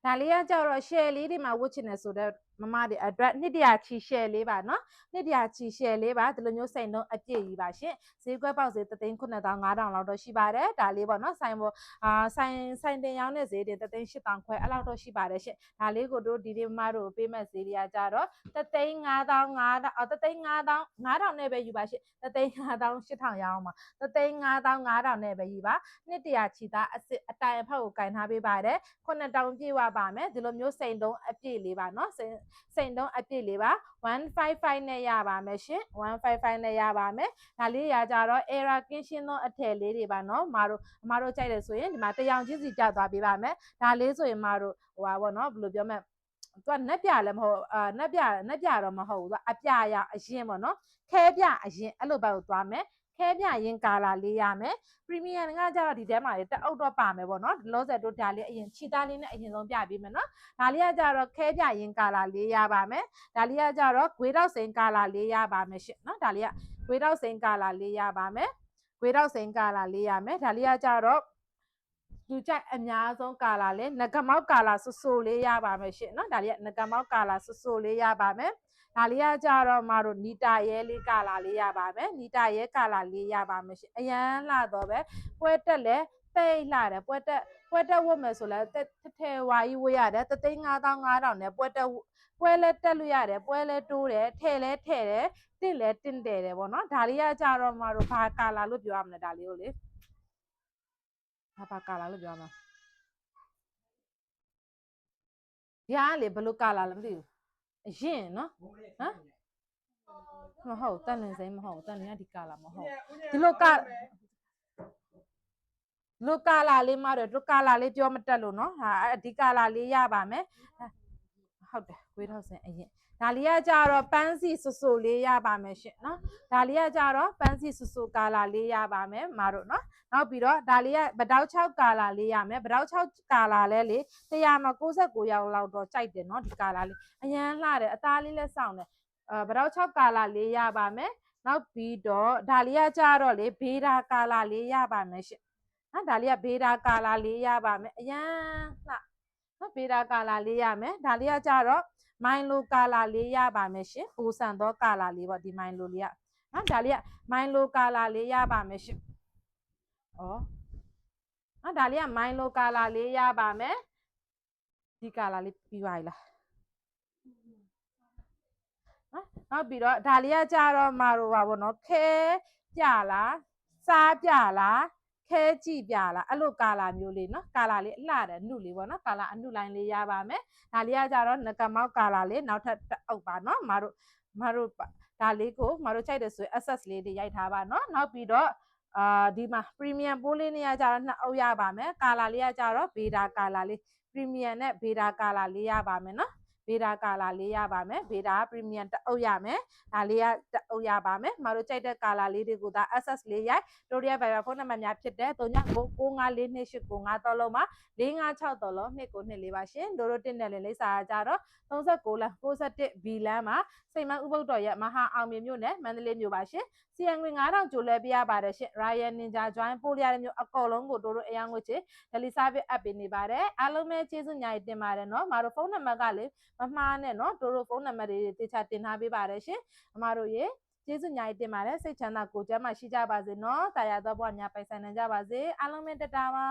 ဒါလေးကကြတော့ share လေးတွေမှာဝတ်ချင်တယ်ဆိုတော့မမတွေအတွက်နှစ်တရာချီ share လေးပါနော်နှစ်တရာချီ share လေးပါဒီလိုမျိုးစိန်တော့အပြည့်ကြီးပါရှင်ဈေးကွက်ပေါက်ဈေး3,900လောက်တော့ရှိပါတယ်ဒါလေးပေါ့နော်ဆိုင်ပေါ်ဆိုင်တင်ရောင်းတဲ့ဈေးတွေ3,800ခွဲအဲ့လောက်တော့ရှိပါတယ်ရှင်ဒါလေးကိုတို့ဒီမမတို့ပေးမဲ့ဈေးတွေကကြတော့3,500နဲ့ပဲယူပါရှင်3,500,800ရအောင်ပါ3,500,900နဲ့ပဲယူပါနှစ်တရာချီသားအစ်အတိုင်အဖောက်ကိုကင်ထားပေးပါတယ်9,000ပြည့်ဝပါမယ်ဒီလိုမျိုးစိန်တုံးအပြည့်လေးပါနော်စိန်တုံးအပြည့်လေးပါ155နဲ့ရပါမယ်ရှင်155နဲ့ရပါမယ်ဒါလေးရကြတော့ error ကင်းရှင်းသောအထည်လေးတွေပါနော်မတို့ကြိုက်တယ်ဆိုရင်ဒီမှာတရောင်ချင်းစီကြသွားပေးပါမယ်ဒါလေးဆိုရင်မတို့ဟိုပါပေါ့နော်ဘယ်လိုပြောမလဲသူကနက်ပြလည်းမဟုတ်နက်ပြတော့မဟုတ်ဘူးသူကအပြရအရင်ပေါ့နော်ခဲပြအရင်အဲ့လိုပဲကိုသွားမယ်ခဲပြရင်ကာလာလေးရမယ်ပရီမီယံကကြတော့ဒီထဲမှာတအုပ်တော့ပါမယ်ပေါ့နော်လောဆယ်တို့ဒါလေးအရင်ခြိသားလေးနဲ့အရင်ဆုံးပြပေးမယ်နော်ဒါလေးကကြတော့ခဲပြရင်ကာလာလေးရပါမယ်ဒါလေးကကြတော့ဂွေးတောက်စိန်ကာလာလေးရပါမယ်ရှင်နော်ဒါလေးကဂွေးတောက်စိန်ကာလာလေးရပါမယ်ဂွေးတောက်စိန်ကာလာလေးရမယ်ဒါလေးကကြတော့လူကြိုက်အများဆုံးကာလာလေးငကမောက်ကာလာဆူဆူလေးရပါမယ်ရှင်နော်ဒါလေးကငကမောက်ကာလာဆူဆူလေးရပါမယ်ဒါလေးကကြတော့မတို့နီတာရဲလေးကာလာလေးရပါမယ်နီတာရဲကာလာလေးရပါမယ်ရှင်အရန်လာတော့ပဲပွဲတက်လဲတိတ်လာတယ်ပွဲတက်ဝတ်မယ်ဆိုလဲထဲဝါကြီးဝတ်ရတယ်3,500,900နဲ့ပွဲလဲတက်လို့ရတယ်ပွဲလဲတိုးတယ်ထဲလဲထဲတယ်တင့်လဲတင့်တယ်တယ်ပေါ့နော်ဒါလေးကကြတော့မတို့ဘာကာလာလို့ပြောရမလဲဒါလေးကိုလေဘာကာလာလို့ပြောမှာဒီကလေဘယ်လိုကာလာလဲမသိဘူးအရင်နော်ဟမ်မဟုတ်တန်လင်းစိမ်းမဟုတ်တန်လင်းကဒီကာလာမဟုတ်ဒီလိုကာလာလေးမတော့တို့ကာလာလေးပြောမတက်လို့နော်ဟာဒီကာလာလေးရပါမယ်ဟုတ်တယ်ကွေးထောက်စင်အရင်ဒါလေးကကြတော့ပန်းစီဆူဆူလေးရပါမယ်ရှင်နော်ဒါလေးကကြတော့ပန်းစီဆူဆူကာလာလေးရပါမယ်မတို့နော်နောက်ပြီးတော့ဒါလေးကဗတောက်6ကာလာလေးရမယ်ဗတောက်6ကာလာလဲလေ100မှာ69ရောက်လောက်တော့ကြိုက်တယ်နော်ဒီကာလာလေးအရန်လှတယ်အသားလေးလဲစောင်းတယ်ဗတောက်6ကာလာလေးရပါမယ်နောက်ပြီးတော့ဒါလေးကကြတော့လေဘေးဒါကာလာလေးရပါမယ်ရှင်နော်ဒါလေးကဘေးဒါကာလာလေးရပါမယ်အရန်လှနော်ဘေးဒါကာလာလေးရမယ်ဒါလေးကကြတော့မိုင်လိုကာလာလေးရပါမယ်ရှင်ပူဆန်သောကာလာလေးပေါ့ဒီမိုင်လိုလေးကနော်ဒါလေးကမိုင်လိုကာလာလေးရပါမယ်ရှင်ဩနော်ဒါလေးကမိုင်လိုကာလာလေးရပါမယ်ဒီကာလာလေးပြီးပါလားနော်နောက်ပြီးတော့ဒါလေးကကြတော့မတို့ပါပေါ့နော်ခဲပြလားစားပြလားခဲကြည့်ပြလားအဲ့လိုကာလာမျိုးလေးနော်ကာလာလေးအလှတယ်နုလေးပေါ့နော်ကာလာအနုလိုင်းလေးရပါမယ်ဒါလေးကကြတော့ငကမောက်ကာလာလေးနောက်ထပ်အုပ်ပါနော်မတို့ဒါလေးကိုမတို့ချိန်တယ်ဆိုရင် access လေးတွေရိုက်ထားပါနော်နောက်ပြီးတော့ဒီမှာ premium ပိုးလေးနေရကြတော့2အုပ်ရပါမယ်ကာလာလေးကကြတော့ beta ကာလာလေး premium နဲ့ beta ကာလာလေးရပါမယ်နော်ဘေဒါကာလာလေးရပါမယ်ဘေဒါပရီမီယံတအုပ်ရမယ်ဒါလေးကတအုပ်ရပါမယ်မတို့ကြိုက်တဲ့ကာလာလေးတွေကိုဒါ access လေးရိုက်တိုရီယာဘိုင်ဘာဖုန်းနံပါတ်များဖြစ်တဲ့39942895တော့လုံးမှာ456တော့လုံး2924ပါရှင်တို့တင်တယ်လိမ့်စာကြတော့39လမ်း61 B လမ်းမှာစိတ်မဥပုဒ်တော်ရဲ့မဟာအောင်မြင်မြို့နယ်မန္တလေးမြို့ပါရှင်စီယံငွေ9000ကျိုးလဲပြရပါတယ်ရှင် Royal Ninja Join ပို့ရတဲ့မြို့အကောလုံးကိုတို့အယောင်ငွေချေ Daily Service app ပေးနေပါတယ်အားလုံးပဲကျေးဇူးညာကြီးတင်ပါတယ်နော်မတို့ဖုန်းနံပါတ်ကလေမမှားနဲ့နော်တို့ဖုန်းနံပါတ်တွေတေချာတင်ထားပေးပါတယ်ရှင်အမတို့ရေကျေးဇူးညာကြီးတင်ပါတယ်စိတ်ချမ်းသာကိုယ်ကျန်းမာရှိကြပါစေနော်တာယာတော့ဘဝများပိုင်ဆိုင်နိုင်ကြပါစေအားလုံးပဲတတာပါ